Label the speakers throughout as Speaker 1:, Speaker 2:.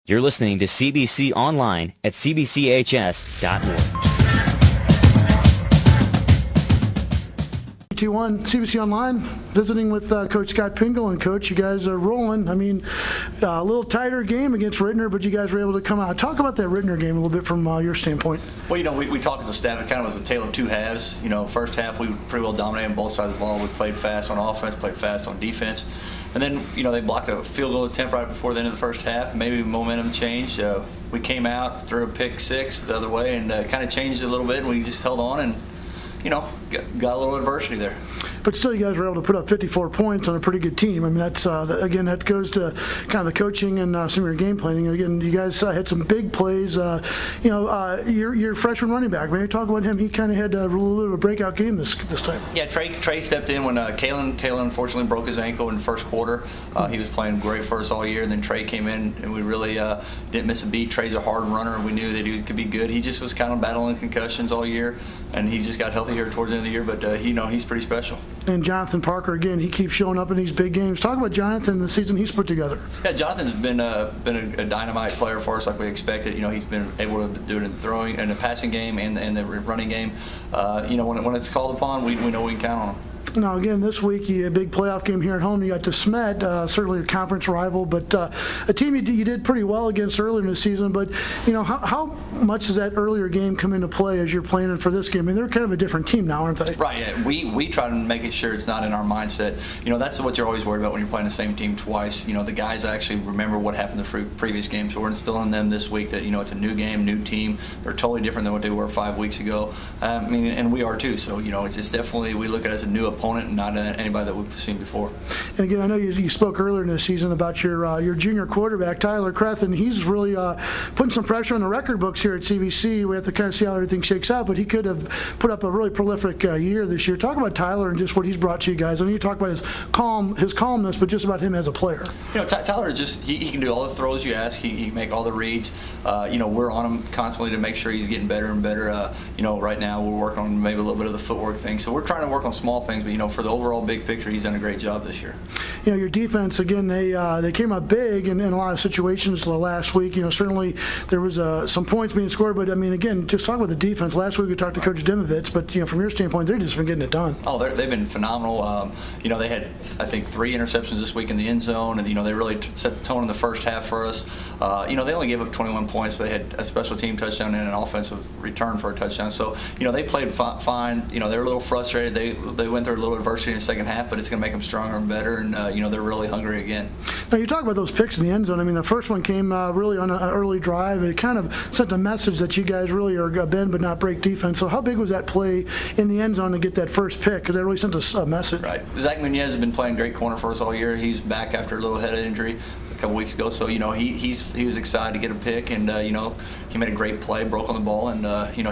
Speaker 1: You're listening to CBC Online at cbchs.org.
Speaker 2: T1 CBC Online, visiting with Coach Scott Pingel. And Coach, you guys are rolling. I mean, a little tighter game against Rittner, but you guys were able to come out. Talk about that Rittner game a little bit from your standpoint.
Speaker 3: Well, we talked as a staff. It kind of was a tale of two halves. First half we pretty well dominated on both sides of the ball. We played fast on offense, played fast on defense. And then, they blocked a field goal attempt right before the end of the first half. Maybe momentum changed. We came out, threw a pick six the other way, and kind of changed it a little bit. And we just held on and, got a little adversity there.
Speaker 2: But still, you guys were able to put up 54 points on a pretty good team. I mean, that's again, that goes to kind of the coaching and some of your game planning. Again, you guys had some big plays. Your freshman running back, maybe talk about him. He kind of had a little bit of a breakout game this time.
Speaker 3: Yeah, Trey stepped in when Kalen unfortunately broke his ankle in the first quarter. He was playing great for us all year, and then Trey came in, and we really didn't miss a beat. Trey's a hard runner, and we knew that he could be good. He just was kind of battling concussions all year, and he just got healthy here towards the end of the year. But he's pretty special.
Speaker 2: And Jonathan Parker, again, he keeps showing up in these big games. Talk about Jonathan, the season he's put together.
Speaker 3: Yeah, Jonathan's been a dynamite player for us, like we expected. He's been able to do it in throwing and the passing game and the running game. When it's called upon, we know we can count on him.
Speaker 2: Now, again, this week, you had a big playoff game here at home. You got DeSmet, certainly a conference rival, but a team you did pretty well against earlier in the season. But, how much does that earlier game come into play as you're planning for this game? I mean, they're kind of a different team now, aren't they?
Speaker 3: Right, yeah. We try to make sure it's not in our mindset. That's what you're always worried about when you're playing the same team twice. The guys actually remember what happened the previous game, so we're instilling them this week that, it's a new game, new team. They're totally different than what they were 5 weeks ago. And we are too. So, it's definitely, we look at it as a new opponent and not anybody that we've seen before.
Speaker 2: And again, I know you spoke earlier in the season about your junior quarterback, Tyler Kreth, and he's really putting some pressure on the record books here at CBC. We have to kind of see how everything shakes out, but he could have put up a really prolific year this year. Talk about Tyler and just what he's brought to you guys. I mean, you talk about his calmness, but just about him as a player.
Speaker 3: Tyler is just, he can do all the throws you ask. He can make all the reads. We're on him constantly to make sure he's getting better and better. Right now we're working on maybe a little bit of the footwork thing. So we're trying to work on small things, but, for the overall big picture, he's done a great job this year.
Speaker 2: Your defense, again, they came up big in a lot of situations last week. Certainly there was some points being scored, but, I mean, again, just talk about the defense. Last week we talked to Coach Dimovich, but, from your standpoint, they've just been getting it done.
Speaker 3: Oh, they've been phenomenal. They had, I think, 3 interceptions this week in the end zone, and, they really set the tone in the first half for us. They only gave up 21 points. They had a special team touchdown and an offensive return for a touchdown. So, they played fine. They were a little frustrated. They went through a little adversity in the second half, but it's going to make them stronger and better, and, they're really hungry again.
Speaker 2: Now, you talk about those picks in the end zone. I mean, the first one came really on an early drive. It kind of sent a message that you guys really are bend but not break defense. So how big was that play in the end zone to get that first pick? Because that really sent a message.
Speaker 3: Right. Zach Menyez has been playing great corner for us all year. He's back after a little head injury a couple weeks ago, so he was excited to get a pick, and he made a great play, broke on the ball, and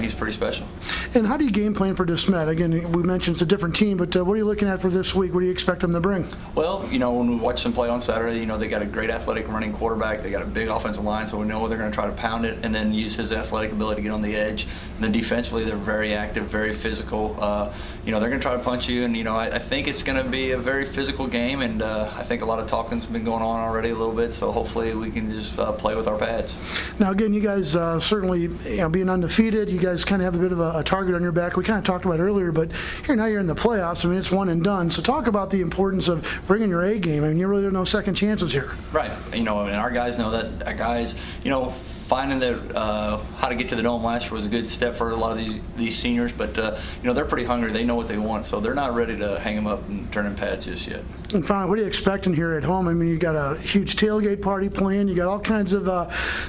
Speaker 3: he's pretty special.
Speaker 2: And how do you game plan for DeSmet? Again, we mentioned it's a different team, but what are you looking at for this week? What do you expect them to bring?
Speaker 3: Well, when we watch them play on Saturday, they got a great athletic running quarterback. They got a big offensive line, so we know they're going to try to pound it and then use his athletic ability to get on the edge. And then defensively, they're very active, very physical. They're going to try to punch you, and I think it's going to be a very physical game, and I think a lot of talking's been going on already a little bit, so hopefully we can just play with our pads.
Speaker 2: Now, again, you guys certainly, being undefeated, you guys kind of have a bit of a target on your back. We kind of talked about it earlier, but now you're in the playoffs. I mean, it's one and done. So talk about the importance of bringing your A game. I mean, you really don't know second chances here.
Speaker 3: Right. And our guys know that. Guys, finding how to get to the dome last year was a good step for a lot of these seniors, but they're pretty hungry. They know what they want, so they're not ready to hang them up and turn in pads just yet.
Speaker 2: And finally, what are you expecting here at home? I mean, you got a huge tailgate party planned. You got all kinds of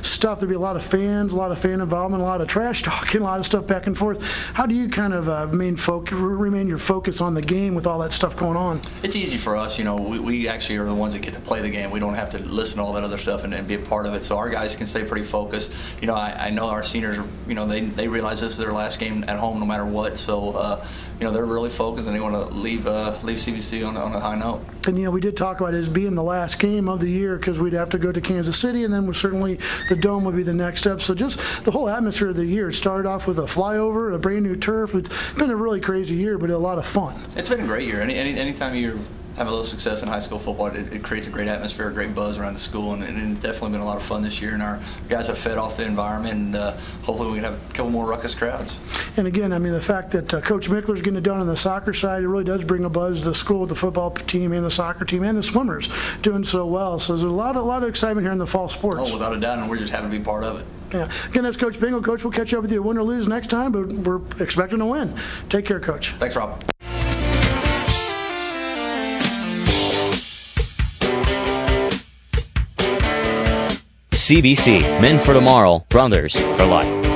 Speaker 2: stuff. There'll be a lot of fans, a lot of fan involvement, a lot of trash talking, a lot of stuff back and forth. How do you kind of remain your focus on the game with all that stuff going on?
Speaker 3: It's easy for us. We actually are the ones that get to play the game. We don't have to listen to all that other stuff and be a part of it, so our guys can stay pretty focused. I know our seniors, they realize this is their last game at home no matter what, so they're really focused and they want to leave CBC on a high note.
Speaker 2: And we did talk about it as being the last game of the year because we'd have to go to Kansas City, and then certainly the Dome would be the next step. So just the whole atmosphere of the year. It started off with a flyover, a brand new turf. It's been a really crazy year, but a lot of fun.
Speaker 3: It's been a great year. Anytime you're have a little success in high school football, it creates a great atmosphere, a great buzz around the school, and it's definitely been a lot of fun this year. And our guys have fed off the environment, and hopefully we can have a couple more ruckus crowds.
Speaker 2: And again, I mean, the fact that Coach Mickler's getting it done on the soccer side, it really does bring a buzz to the school with the football team and the soccer team and the swimmers doing so well. So there's a lot of excitement here in the fall sports.
Speaker 3: Oh, without a doubt, and we're just happy to be part of it.
Speaker 2: Yeah. Again, that's Coach Pingel. Coach, we'll catch up with you, win or lose next time, but we're expecting to win. Take care, Coach.
Speaker 3: Thanks, Rob.
Speaker 1: CBC, Men for Tomorrow, Brothers for Life.